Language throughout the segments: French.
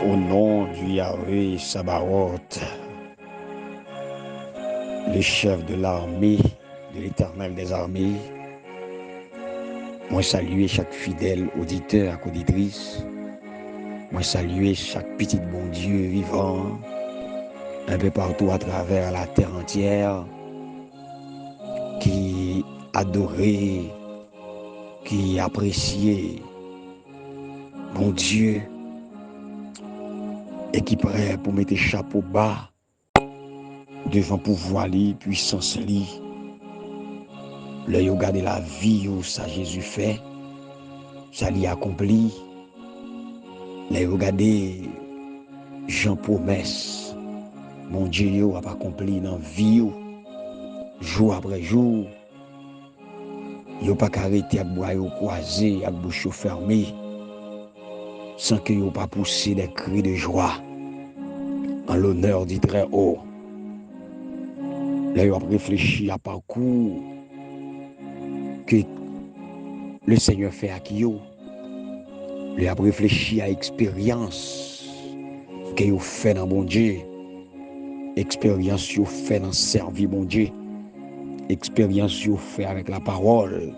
Au nom du Yahweh Sabaoth, le chef de l'armée, de l'Éternel des armées, moi saluer chaque fidèle auditeur et auditrice, moi saluer chaque petit bon Dieu vivant, un peu partout à travers la terre entière, qui adorait, qui appréciait bon Dieu et qui prêt pour mettre chapeau bas devant pouvoir li, puissance li. Le yo gade la vie où ça Jésus fait, ça l'y accompli. Le yo gade Jean promesse, mon Dieu yo a accompli dans vie ou, jour après jour. Yo pas arrêté à boire yo croisé, à bouche fermée, sans que yo pas pousser des cris de joie en l'honneur du très haut. Là yo a réfléchi à parcours que le Seigneur fait à qui yo. Lui a réfléchi à expérience que vous fait dans bon Dieu, expérience que vous fait dans servir bon Dieu, expérience que vous fait avec la parole.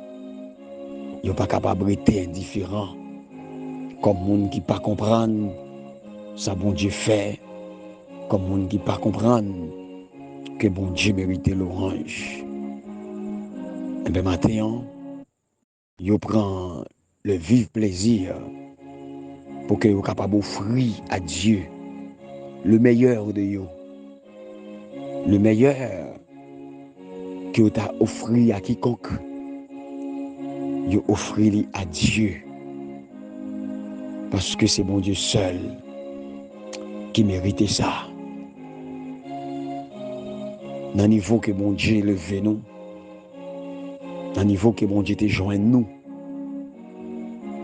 Vous n'êtes pas capable d'être indifférent, comme monde qui pas comprendre ça bon Dieu fait, comme monde qui pas comprendre que bon Dieu mérite l'orange. Et bien maintenant, vous prend le vif plaisir pour que vous capable d'offrir à Dieu le meilleur de vous. Le meilleur que vous avez offert à quiconque, vous offrez à Dieu. Parce que c'est bon Dieu seul qui mérite ça. Dans le niveau que bon Dieu levé nous, dans le niveau que bon Dieu te joint nous,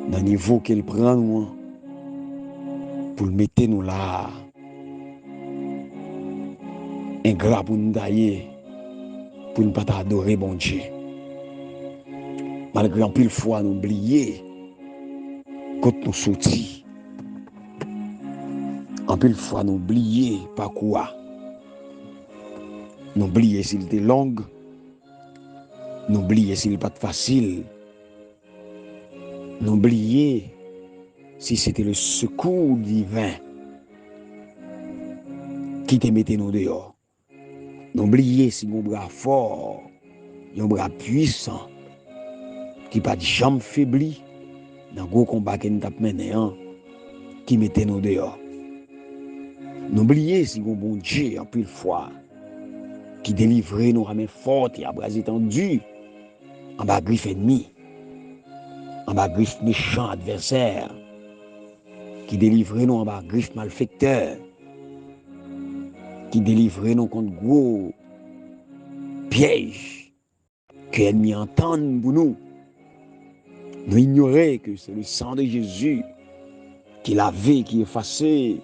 dans le niveau qu'il prend nous, pour le mettre nous là, ingrat pour nous tailler, pour ne pas adorer bon Dieu. Malgré un pile fois nous oublier, quand nous sortis, en pile fois nous oublier pas quoi. Nous oublier s'il était long, nous oublier s'il pas facile, nous oublier si c'était le secours divin qui te mettait nous dehors. Nous oublier si mon bras fort, un bras puissant, qui pas de jambe faibli dans le gros combat que nous avons mené, qui mettait nous dehors. N'oubliez si mon bon Dieu, en pile fois, qui délivrait nos mains fortes et à bras étendus, en bas griffe ennemi, en bas griffe méchant adversaire, qui délivrait nous en bas griffe malfecteur, qui délivrait nous contre gros pièges, que l'ennemi entende pour nous. Nous ignorer que c'est le sang de Jésus qui lavé, qui effacé,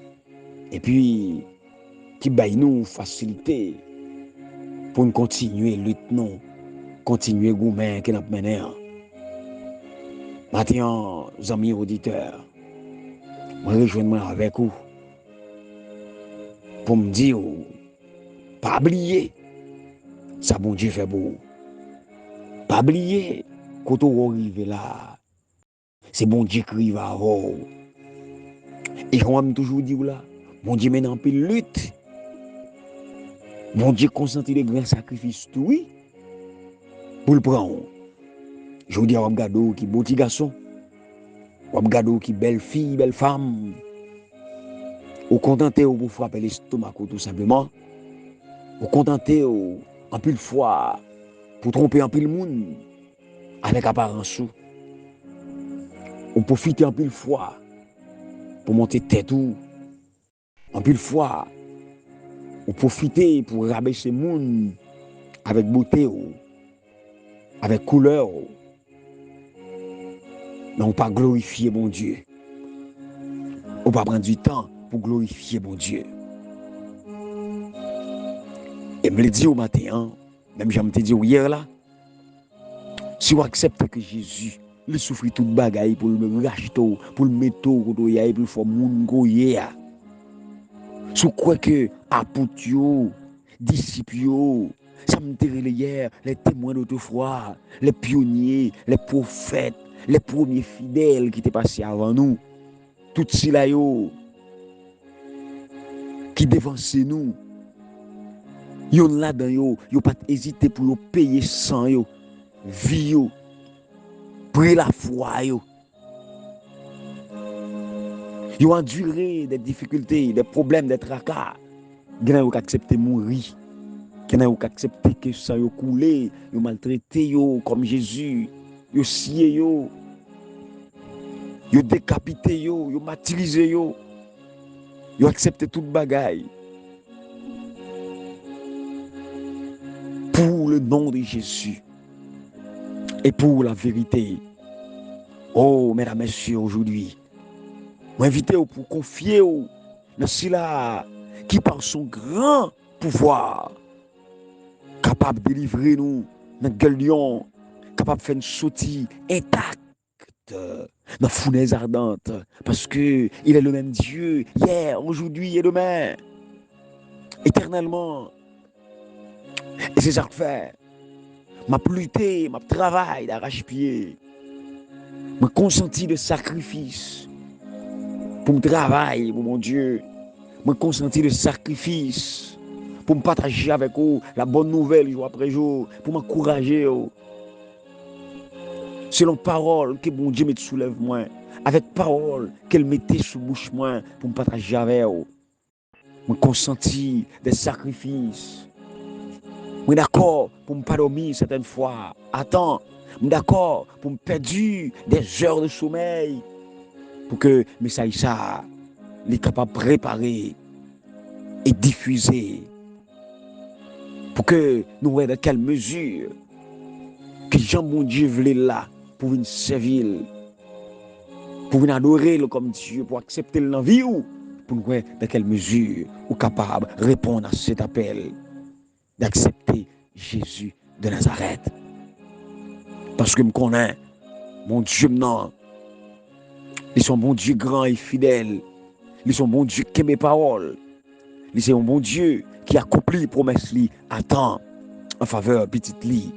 et puis qui baille nous facilité pour nous continuer lutte nous, continuer goumen que nous menons. Maintenant, amis auditeurs, je rejoins avec vous pour me dire, pas oublier, ça bon Dieu fait beau. Pas oublier, quand on arrive là, c'est bon Dieu qui arrive à vous. Et on m'a toujours dit là, bon Dieu mène en pile lutte. Bon Dieu consenti les grands sacrifices, oui, pour le prendre. Je vous dis, on regarde qui beau petit garçon, on regarde qui belle fille, belle femme. Ou contenté pour frapper l'estomac tout simplement. Ou contenté en pile fois pour tromper en pile monde avec apparence. Ou profiter en pile fois pour monter tête ou en pile fois ou profiter pour rabaisser monde avec beauté ou avec couleur. Non pas glorifier mon Dieu. Ou pas prendre du temps pour glorifier mon Dieu. Et me le dit au matin, même j'aime te dire hier là, si vous acceptez que Jésus le souffrit toute bagaille pour le racheter, pour le mettre au pour le faire moun goyer, Sous quoi que apôtres yo, disciples yo, ça me dirait hier, les témoins d'autrefois, les pionniers, les prophètes, les premiers fidèles qui étaient passés avant nous, tout cela yo, qui devançaient nous, yon là-dedans yo pas hésité pour yo payer sang yo, vie yo, pour la foi yo. Yo enduré des difficultés, des problèmes, des tracas. Gen yo accepté mourir. Gen yo accepté que ça yo coulé, yo maltraité yo comme Jésus. Yo scié yo. Yo décapité yo, yo martyrisé yo. Yo accepté toute bagaille. Pour le nom de Jésus. Et pour la vérité. Oh, mesdames, messieurs, aujourd'hui, m'inviter pour confier dans cela qui par son grand pouvoir capable de délivrer nous dans gueule lion, capable de faire une sortie intacte dans la fournaise ardente parce que il est le même Dieu hier, aujourd'hui et demain éternellement. Et c'est ça que fait. M'a lutté, m'a travaillé d'arrache-pied. M'a consenti de sacrifice pour me travailler pour mon Dieu. M'a consenti de sacrifice pour me partager avec vous la bonne nouvelle jour après jour, pour m'encourager. Selon parole que mon Dieu me soulève moi, avec parole qu'elle mettait sous bouche moi pour me partager avec vous. M'a consenti des sacrifices. Je d'accord pour me pas dormir certaines fois. Attends, je d'accord pour me perdre des heures de sommeil pour que message ça est capable de préparer et diffuser pour que nous voyons dans quelle mesure que Jean bon Dieu voulait là pour venir servir, pour venir adorer comme Dieu, pour accepter le vie ou pour nous voir dans quelle mesure nous sommes capables de répondre à cet appel d'accepter Jésus de Nazareth. Parce que je connais mon Dieu non. Ils sont bon Dieu grand et fidèle. Ils sont bon Dieu qui aime mes paroles. Ils sont un bon Dieu qui accomplit les promesses à temps en faveur de petite li.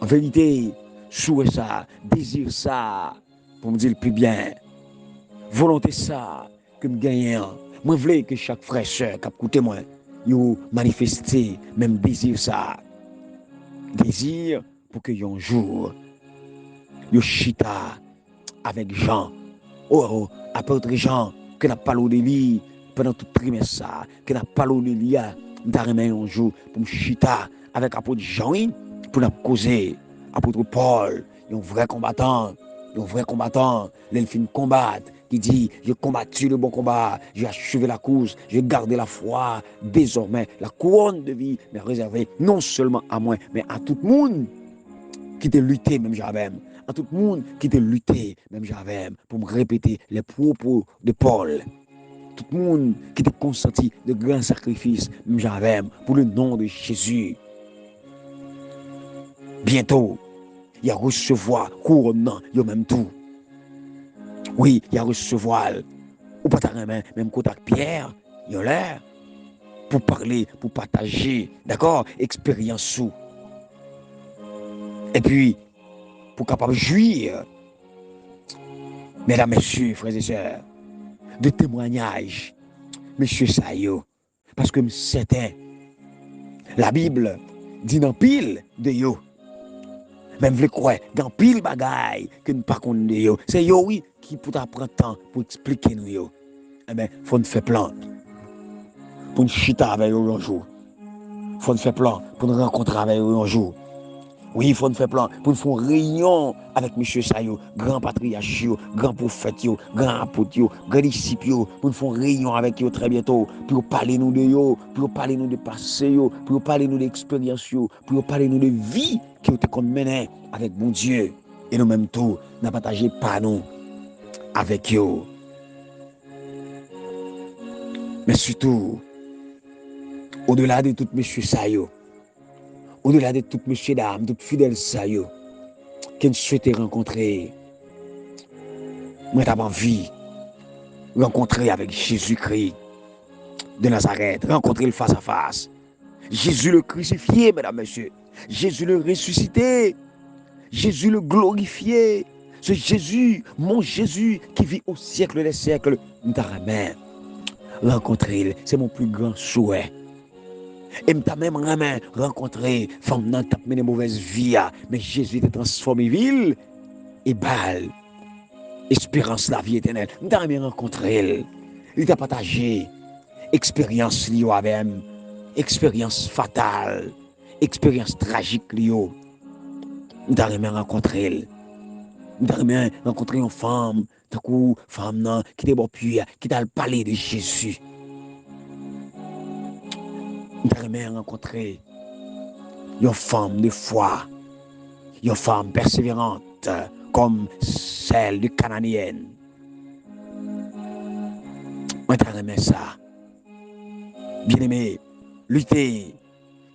En vérité, souhait ça, désir ça, pour me dire le plus bien. Volonté ça, que me gagne. Moi, je veux que chaque frère et soeur qui a écouté moi, yo manifester même désir ça. Désir pour que un jour, yo chita avec Jean. Oh, apôtre Jean, que n'a pas parlé de lui pendant tout trimestre ça, que n'a pas parlé de lui, d'arriver un jour pour me chita avec apôtre Jean, pour nous causer. Apôtre Paul, un vrai combattant, l'elfine combattre, qui dit, j'ai combattu le bon combat, j'ai achevé la course, j'ai gardé la foi, désormais la couronne de vie m'est réservée non seulement à moi, mais à tout le monde qui t'a lutté, même j'avais, à tout le monde qui t'a lutté, même j'avais, pour me répéter les propos de Paul. Tout le monde qui t'a consenti de grands sacrifices, même j'avais, pour le nom de Jésus. Bientôt, il y a recevoir couronne, il y a même tout. Oui, il y a recevoir, ou pas ta main, même contact Pierre, il y a l'air, pour parler, pour partager, d'accord, expérience sous. Et puis, pour capable jouir, mesdames, messieurs, frères et sœurs, de témoignages, monsieur Sayo, parce que certain, la Bible dit dans pile de yo, même vous le croyez, dans pile bagaille que nous pas connaître de yo, c'est yo oui qui peut prendre temps pour expliquer nous yo. Eh bien, faut nous faire plan pour nous chita avec eux un jour. Faut nous faire plan pour nous rencontrer avec eux un jour. Oui, il faut nous faire plan pour nous faire une réunion avec M. Sayo, grand patriarche, grand prophète, grand apôtre, grand disciple, pour nous faire une réunion avec eux très bientôt, pour parler nous de eux, pour parler nous de passé, pour parler nous d'expérience, pour parler nous de vie qui ont été menée avec mon Dieu. Et nous-mêmes tout, nous partagé pas nous avec eux. Mais surtout, au-delà de tout M. Sayo, au-delà de tout monsieur dames, tout fidèle Sayo, qui souhaitait rencontrer, moi j'avais envie de rencontrer avec Jésus-Christ, de Nazareth, rencontrer le face à face. Jésus le crucifié, mesdames, messieurs. Jésus le ressuscité. Jésus le glorifié. Ce Jésus, mon Jésus, qui vit au siècle des siècles. Rencontrer, c'est mon plus grand souhait. Et m'ta même rencontrer femme nan tap mené mauvaise vie, mais Jésus était transformé ville et balle. Espérance la vie éternelle. M'ta même rencontrer. Il t'a partagé expérience liée avec expérience fatale, expérience tragique liée. M'ta même rencontrer. M'ta même rencontrer une femme, tant que femme nan qui était bon puis qui t'a parlé de Jésus. M'ta même rencontrer une femme de foi, une femme persévérante comme celle du Cananéenne. Moi, t'as ça. Bien-aimé, lutter,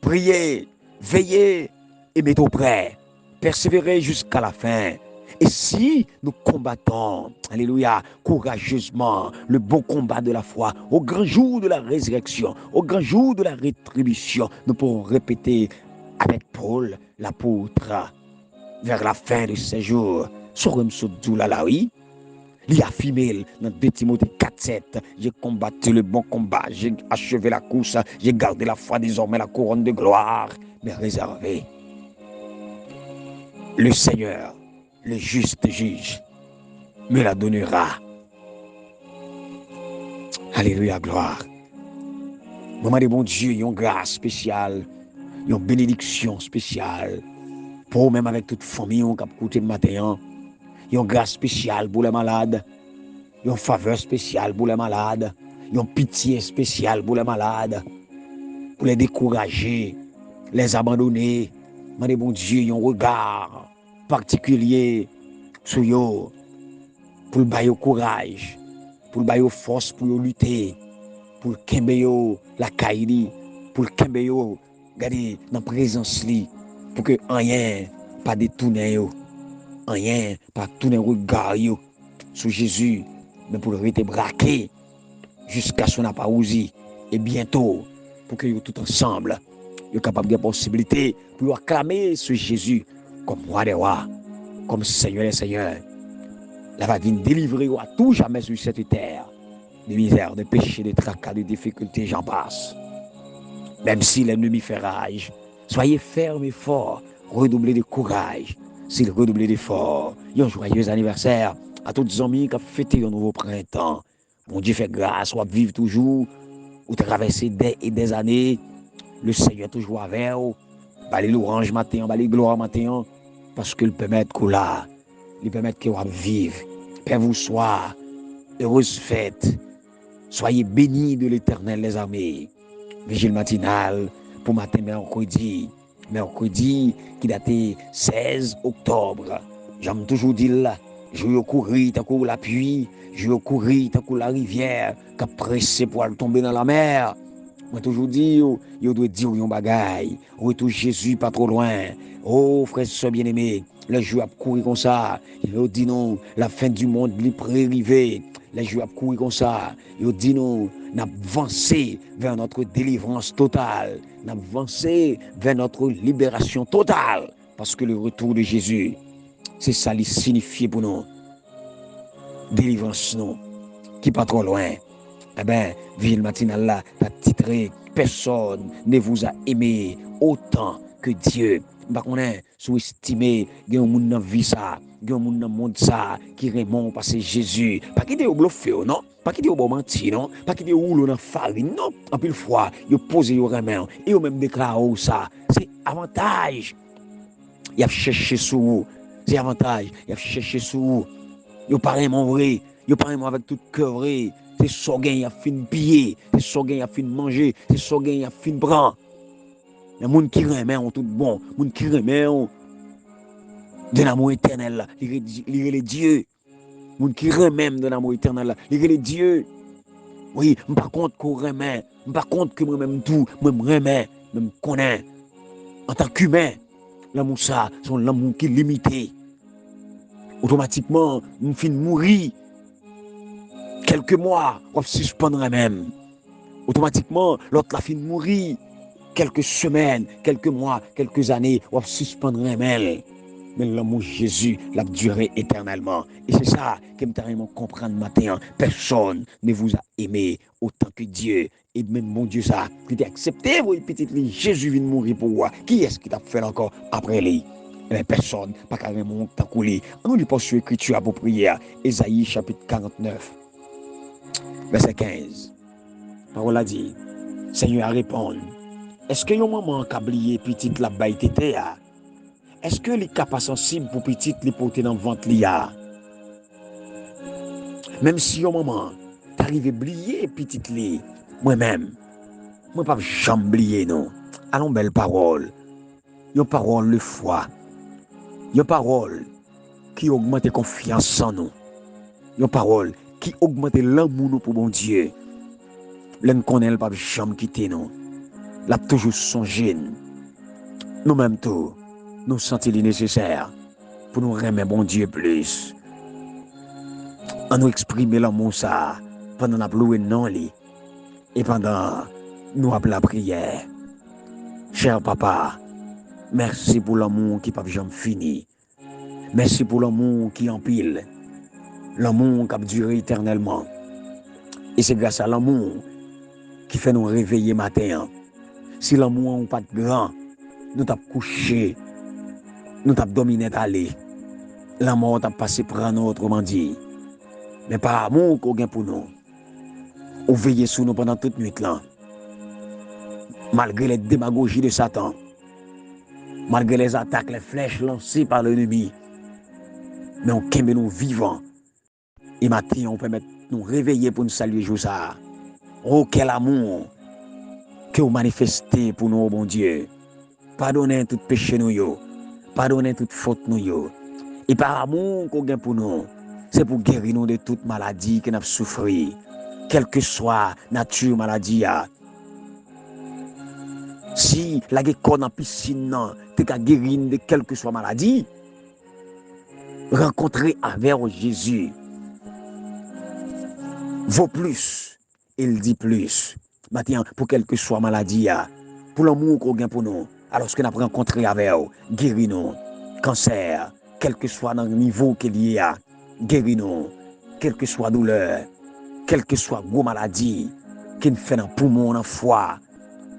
prier, veiller et mettre au prêt, persévérer jusqu'à la fin. Et si nous combattons, alléluia, courageusement le bon combat de la foi, au grand jour de la résurrection, au grand jour de la rétribution, nous pourrons répéter avec Paul, l'apôtre, vers la fin de ces jours, sur là, oui, il a affirmé dans 2 Timothée 4,7. J'ai combattu le bon combat, j'ai achevé la course, j'ai gardé la foi, désormais la couronne de gloire m'est réservée. Le Seigneur, le juste juge, me la donnera. Alléluia, gloire. Maman de bon Dieu, il y a une grâce spéciale, il y a une bénédiction spéciale. Pour même avec toute famille, on a écouté le matin. Il y a une grâce spéciale pour les malades. Il y a une faveur spéciale pour les malades. Il y a une pitié spéciale pour les malades. Pour les décourager, les abandonner. Mais bon Dieu, il y a un regard particulier sur eux. Pour le bailler au courage. Pour le bailler force pour lutter. Pour le kembe la kaili. Pour le kembe garder dans la présence li. Pour que rien pas détourner yo. Rien pas tourner regard yo sur Jésus. Mais pour le rester braqué jusqu'à ce qu'on n'a pas osé. Et bientôt, pour que nous tout ensemble, nous capables de possibilité pour acclamer ce Jésus comme roi des rois, comme Seigneur des seigneurs. La va venir délivrer à tout jamais sur cette terre. De misère, de péché, de tracas, de difficultés, j'en passe. Même si l'ennemi fait rage, soyez fermes et forts, redoublez de courage, s'il redoublez d'efforts. Un joyeux anniversaire à tous les amis qui ont fêté un nouveau printemps. Mon Dieu fait grâce, ou vivre toujours, ou traverser des années. Le Seigneur toujours avec vous. Balez l'orange matin, balez gloire matin, parce qu'il permet que là, il permet que vous vivre. Père vous soit, heureuse fête. Soyez bénis de l'Éternel les armées. Vigile matinale pour matin mercredi qui datait 16 octobre. J'aime toujours dire là, je vais courir tant que la pluie, je vais courir tant que la rivière qui a pressé pour aller tomber dans la mer. Moi toujours dire, yo doit dire yon bagay, retour Jésus pas trop loin. Oh frère soeur bien-aimé, le jour a courir comme ça. Yo dit non, la fin du monde li pré-arrivé. Les jours a courir comme ça. Yo dit non, n'a avancé vers notre délivrance totale, n'a avancé vers notre libération totale parce que le retour de Jésus, c'est ça qui signifie pour nous. Délivrance nous qui pas trop loin. Eh bien, Ville matinale là, t'as titré personne ne vous a aimé autant que Dieu. Par contre, sous-estimé, il y a un monde dans la vie ça, il y a un monde dans le monde ça, qui remonte parce que Jésus. Pas qu'il est au bluffé, non? Pas qu'il est au bon menti, non? Pas qu'il est au dans la farine, non? En pile fois, il pose les mains, et il même déclaré ça. C'est avantage. Il a cherché sur vous. C'est avantage. Il a cherché sur vous. Il paraît mon vrai. Il paraît avec tout cœur vrai. C'est ça qu'il a fin piller. C'est ça qu'il a fin manger. C'est ça qu'il a fin prendre. Les gens qui remet ont tout bon. Les gens qui remet de l'amour éternel. Il est Dieu. Les gens qui remet de l'amour éternel. Il est Dieu. Oui, par contre qu'on remet. Par contre que moi-même tout, moi-même remet, même connais. En tant qu'humain, l'amour ça, c'est l'amour qui est limité. Automatiquement, nous finissons mourir. Quelques mois, on suspendrait même. Automatiquement, l'autre la fin de mourir. Quelques semaines, quelques mois, quelques années, on va suspendre un mail. Mais l'amour de Jésus l'a duré éternellement. Et c'est ça que je comprendre matin. Personne ne vous a aimé autant que Dieu. Et même mon Dieu, ça, qui t'a accepté, vous, petit, Jésus vient mourir pour moi. Qui est-ce qui t'a fait encore après lui? Eh bien, personne, pas carrément tant que lui. On lui passe sur l'écriture pour prière. Ésaïe chapitre 49, verset 15. Parole a dit, Seigneur a répondu. Est-ce que yon maman qui a oublié petite la baille tété? Est-ce que les capables sensibles pour petite les porter dans le ventre liya? Même si yon maman t'arrive à oublier petite li, moi-même, moi pas jamais oublier non. Allons belle parole. Yon parole de foi. Yon parole qui augmente confiance en nous. Yon parole qui augmente l'amour nous pour bon Dieu. L'en connaît pas jamais quitter nous. L'a toujours songé. Nous-mêmes tout, nous sentons nécessaire pour nous remettre bon Dieu plus. En nous exprimer l'amour ça pendant la louer non li et pendant nous appeler la prière. Cher papa, merci pour l'amour qui pas jamais fini. Merci pour l'amour qui empile. L'amour qui a duré éternellement. Et c'est grâce à l'amour qui fait nous réveiller matin. Si l'amour n'est pas grand, nous t'avons couché, nous t'avons dominé d'aller. L'amour t'a passé par nous, autrement dit. Mais par amour qu'on gagne pour nous. Ou veiller sur nous pendant toute nuit là. Malgré les démagogies de Satan. Malgré les attaques, les flèches lancées par l'ennemi. Mais on kembe nous vivants. Et matin, on peut nous réveiller pour nous saluer jour ça. Oh, quel amour que vous manifestez pour nous, bon Dieu. Pardonnez tout péché nous yo. Pardonnez toute faute nous yo. Et par amour qu'on gagne pour nous, c'est pour guérir nous de toute maladie que nous avons souffert. Quelle que soit nature maladie. Si la guécon en piscine, tu as guéri de quelle que soit maladie, rencontrer avec Jésus vaut plus. Il dit plus. Maintenant, pour quelle que soit maladie, pour l'amour qu'on gagne pour nous, alors que nous avons rencontré avec vous, guéris nous, cancer, quel que soit dans le niveau qu'il y a, guéris nous, quelle que soit douleur, quelle que soit gros maladie, qui nous fait dans le poumon, dans le foie,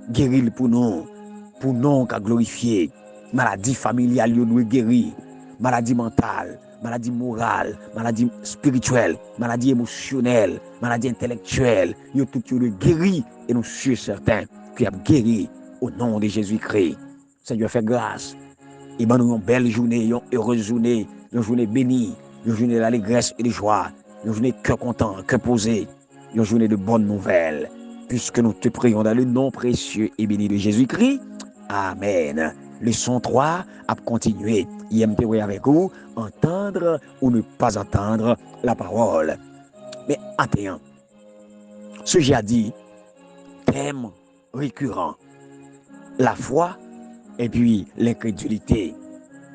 guéris pour nous qu'à glorifier, maladie familiale, nous doit guérir, maladie mentale, maladie morale, maladie spirituelle, maladie émotionnelle, maladie intellectuelle, nous tout doit guérir et nous sommes certains qu'il a guéri au nom de Jésus-Christ. Seigneur, fais grâce. Et ben nous une belle journée, une heureuse journée, une journée bénie, une journée d'allégresse et de joie, une journée de cœur content, cœur posé, une journée de bonnes nouvelles. Puisque nous te prions dans le nom précieux et béni de Jésus-Christ. Amen. Leçon 3 a continué. IMTW avec vous, entendre ou ne pas entendre la parole. Mais attends, ce j'ai dit, thème récurrent, la foi et puis l'incrédulité.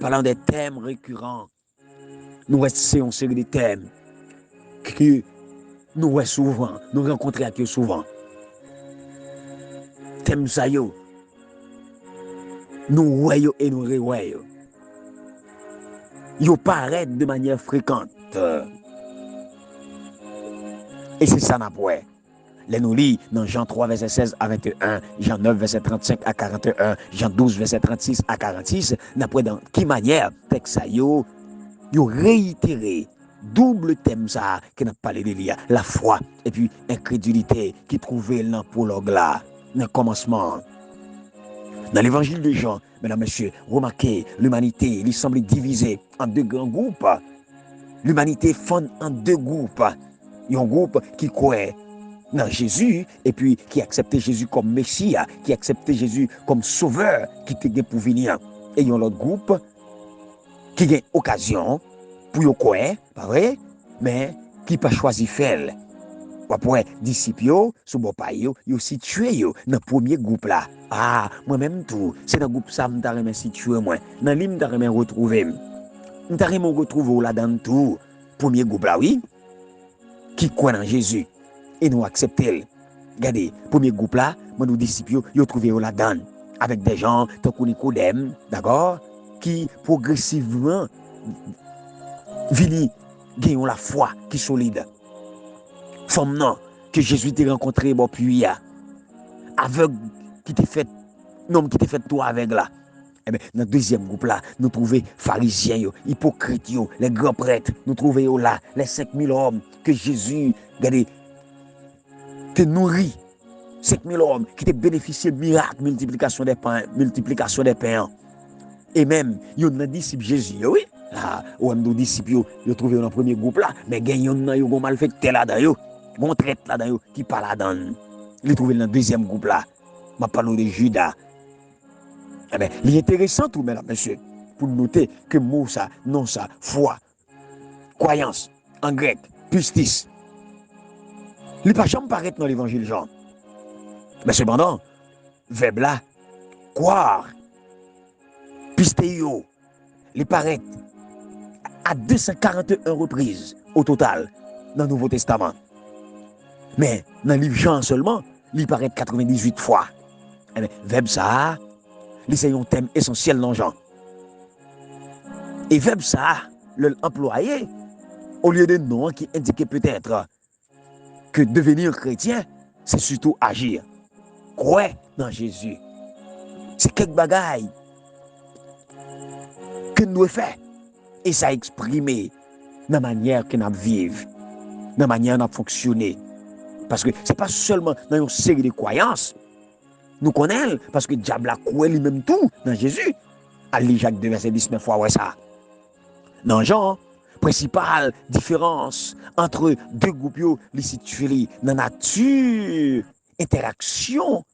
Parlant des thèmes récurrents, nous restons en série de thèmes que nous rencontrons avec eux souvent. Thème ça yo, nous voyons et nous revoyons. Ils paraissent de manière fréquente. Et c'est ça n'a pas. Les nous lit dans Jean 3, verset 16 à 21, Jean 9, verset 35 à 41, Jean 12, verset 36 à 46, n'après dans quelle manière, texte ça yo réitéré, double thème ça, qui n'a parlé de l'IA, la foi, et puis incrédulité, qui trouvait dans le prologue là, dans le commencement. Dans l'évangile de Jean, mesdames, messieurs, remarquez, l'humanité, il semble divisée en deux grands groupes. L'humanité fonde en deux groupes. Il y a un groupe qui croit dans Jésus et puis qui acceptait Jésus comme Messie, qui acceptait Jésus comme sauveur, qui était pour venir. Et il y a l'autre groupe qui a occasion pour y croire, pas vrai, mais qui pas choisi faire. Après, disciples, sous bon pays, ils aussi tué dans le premier groupe là. Ah, moi-même tout, c'est dans le groupe ça, je me situé moi. Dans l'île, je me retrouver. Je me retrouver là dans tout. Premier groupe là, oui, qui croit en Jésus et nous accepter. Regardez, premier groupe là, moi nous disciples, ils ont trouvé là-dedans, avec des gens, tant qu'on Nicodème, d'accord, qui progressivement vini gagnent la foi qui est solide. Femme non, que Jésus t'a rencontré, bon, puis aveugle qui t'a fait, non, qui t'a fait toi avec là. Eh bien, dans le deuxième groupe là, nous trouvons pharisiens, hypocrites, les grands prêtres, nous trouvons là les 5000 hommes que Jésus, regardez, te nourrit. 5000 hommes qui te bénéficié de miracle, multiplication des pains, multiplication des pains. Et même, il y a un disciple Jésus, oui. Là, ou un disciple, ils ont trouvé dans le premier groupe là, mais il y a un malfaiteur là-dedans, un traite là-dedans, qui parle là-dedans. Il est trouvé dans le deuxième groupe là. Je parle de Judas. Eh bien, il est intéressant tout, mesdames, messieurs, pour noter que mot ça, non ça, foi, croyance, en grec, pistis. Il n'est pas jamais paraître dans l'évangile Jean. Mais cependant, verbe là, croire, pistéo, il paraît à 241 reprises au total dans le Nouveau Testament. Mais dans le livre Jean seulement, il paraît 98 fois. Eh bien, verbe ça, c'est un thème essentiel dans Jean. Et verbe ça, l'employé, au lieu de nom qui indiquait peut-être que devenir chrétien, c'est surtout agir. Croire dans Jésus. C'est quelque bagaille que nous faisons. Et ça exprime dans la manière que nous vivons, dans la manière que nous fonctionnons. Parce que ce n'est pas seulement dans une série de croyances. Nous connaissons, parce que le diable a croit lui-même tout dans Jésus. Allez, Jacques 2, verset 19 fois, ouais ça. Dans Jean, principale différence entre deux groupes, les situés dans la nature, interaction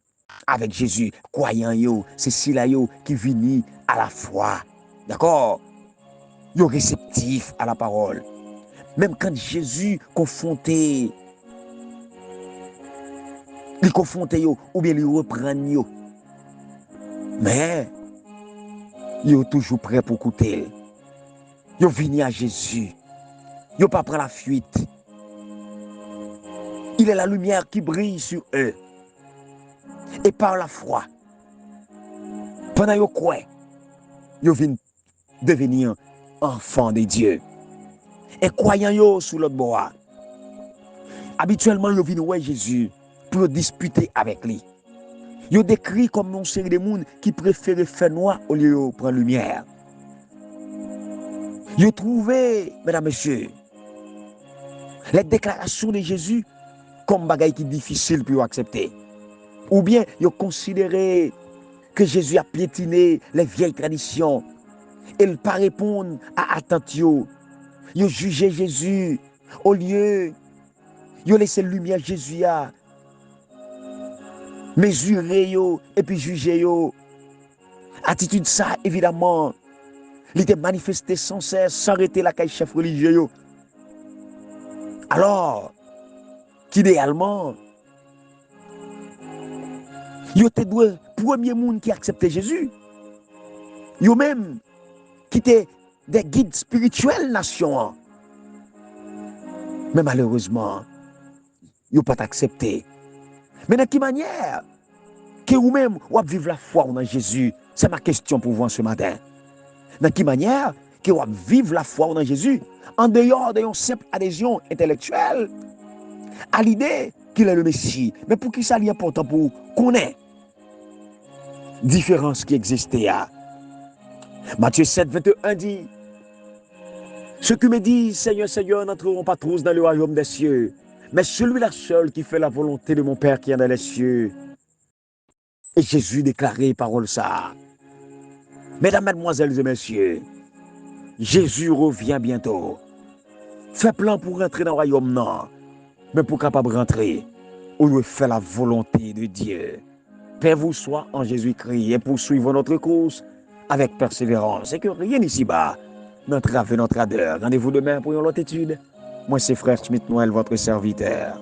avec Jésus, croyant, c'est ceux-là qui viennent à la foi. D'accord? Ils sont réceptifs à la parole. Même quand Jésus confronté, il confronte ou bien il reprend. Mais ils sont toujours prêts pour écouter. Ils viennent à Jésus. Ils ne pas prendre la fuite. Il est la lumière qui brille sur eux. Et par la foi, pendant qu'ils croient, ils viennent devenir enfants de Dieu. Et croyant sous l'autre bord, habituellement, ils viennent voir Jésus pour disputer avec lui. Ils décrit comme une série de monde qui préfèrent faire noir au lieu de prendre lumière. Ils trouvé, mesdames, messieurs, les déclarations de Jésus comme bagaille qui est difficile pour accepter. Ou bien, ils considéré que Jésus a piétiné les vieilles traditions. Et ne pas répondre à attention. Ils jugé Jésus au lieu, ils laissé lumière Jésus à mesurer et puis juger. Attitude ça, évidemment, il était manifesté sans cesse, sans arrêter la caille chef religieux. Alors, qu'idéalement, il était le premier monde qui acceptait Jésus. Il même qui était des guides spirituels nation. Mais malheureusement, ils n'ont pas accepté. Mais de quelle manière que vous-même vous vivez la foi en Jésus? C'est ma question pour vous ce matin. De quelle manière que vous vivez la foi en Jésus en dehors d'une simple adhésion intellectuelle à l'idée qu'il est le Messie? Mais pour qui ça est important pour connaître la différence qui existait? Matthieu 7, 21 dit: ceux qui me disent Seigneur, Seigneur n'entreront pas tous dans le royaume des cieux, mais celui-là seul qui fait la volonté de mon Père qui est dans les cieux. Et Jésus déclarait parole ça. Mesdames, mesdemoiselles et messieurs, Jésus revient bientôt. Fait plan pour rentrer dans le royaume, non. Mais pour capable rentrer, on doit faire la volonté de Dieu. Père vous soit en Jésus-Christ et poursuivons notre course avec persévérance. Et que rien ici-bas n'entrave notre ardeur. Rendez-vous demain pour une autre étude. Moi, c'est Frère Schmitt Noël, votre serviteur.